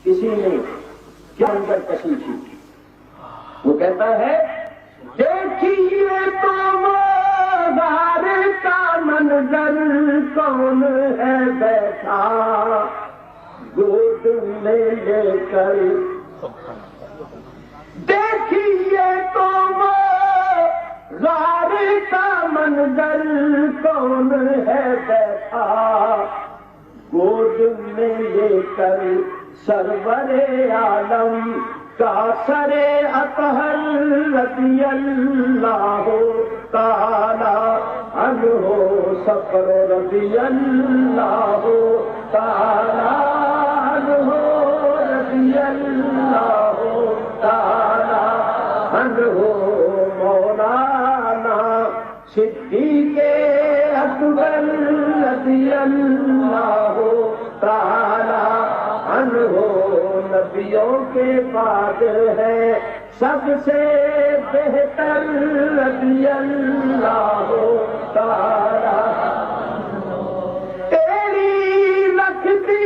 کسی نے کیا اندر کسی تھی، وہ کہتا ہے دیکھیے تو غار کا منظر، کون ہے بیٹھا گود میں لے کر، دیکھیے تو غار کا منظر، کون ہے بیٹھا گود میں لے کر، سرور عالم کا سر اطہر رضی اللہ تعالی عنہ، سفر رضی اللہ تعالی عنہ، رضی اللہ تعالی عنہ، مولانا صدیق اکبر رضی اللہ تعالی عنہ، نبیوں کے بعد ہے سب سے بہتر رضی اللہ تعالی عنہ، تیری لکھتی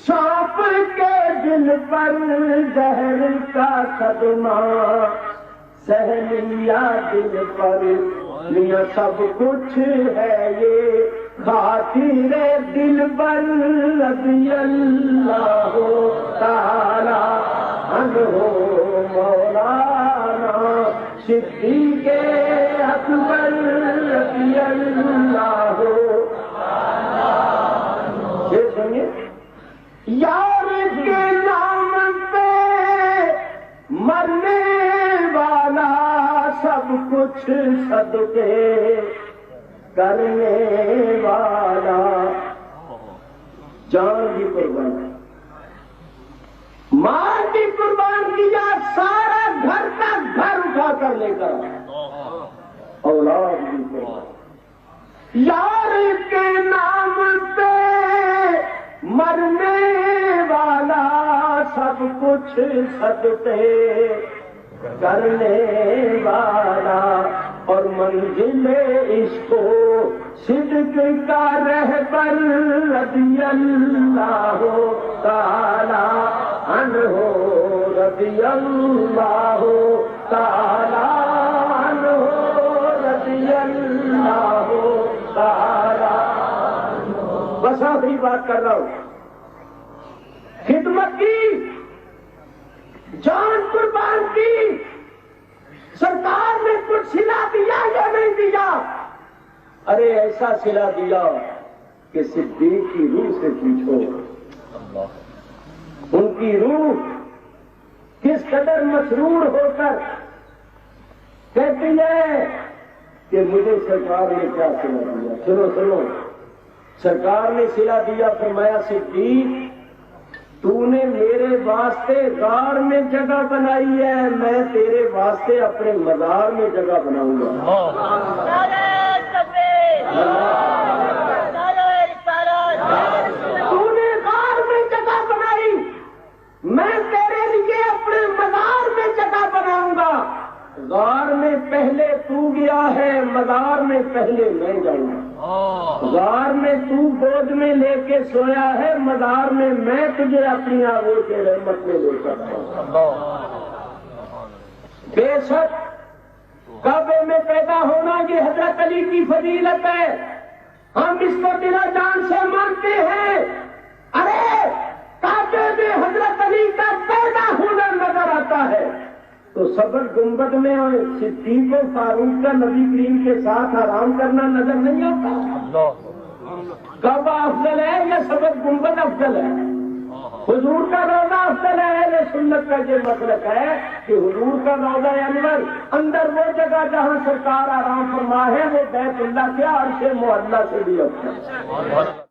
سونپ کے دل پر زہر کا صدمہ سہ لیا دل پر، لیا سب کچھ ہے یہ خاطر دل پر رضی اللہ تعالی عنہ، مولانا صدیق اکبر رضی اللہ عنہ۔ یہ سنیے، یار کے نام پہ مرنے والا سب کچھ صدقے کرنے والا، جان بھی قربان، ماں بھی قربان کیا، سارا گھر کا گھر اٹھا کر لے کر، اولاد بھی قربان، یار کے نام پہ مرنے والا سب کچھ صدقے کرنے والا، اور منزل عشق و صدق کا رہبر رضی اللہ تعالی عنہ، رضی اللہ تعالی عنہ، رضی اللہ تعالی عنہ۔ بس آخری بات کر رہا ہوں، خدمت کی، جان قربان کی، سرکار نے کچھ صلہ دیا یا نہیں دیا؟ ارے ایسا صلہ دیا کہ صدیق کی روح سے پوچھو، ان کی روح کس قدر مسرور ہو کر کہتی ہے کہ مجھے سرکار نے کیا صلہ دیا۔ سنو سنو، سرکار نے صلہ دیا، فرمایا صدیق تو نے میرے واسطے غار میں جگہ بنائی ہے، میں تیرے واسطے اپنے مزار میں جگہ بناؤں گا۔ تو نے غار میں جگہ بنائی، میں تیرے لیے اپنے مزار میں جگہ بناؤں گا۔ غار میں پہلے تو گیا ہے، مزار میں پہلے میں جاؤں گا۔ غار میں تو گود میں لے کے سویا ہے، مزار میں میں تجھے اپنی آغوش کے رحمت میں لے سکتا ہوں۔ بے شک کعبے میں پیدا ہونا یہ حضرت علی کی فضیلت ہے، ہم اس کو دل و جان سے مانتے ہیں۔ ارے کعبے میں حضرت علی کا پیدا ہونا نظر آتا ہے تو صبر گنبد میں اور صدیق و فاروق کا نبی کریم کے ساتھ آرام کرنا نظر نہیں آتا؟ کعبہ افضل ہے یا صبر گنبد افضل ہے؟ حضور کا روضہ افضل ہے؟ اہل سنت کا یہ مسلک ہے کہ حضور کا روضہ انور اندر وہ جگہ جہاں سرکار آرام فرما ہے وہ بیت اللہ کے عرش معلیٰ سے بھی افضل ہے۔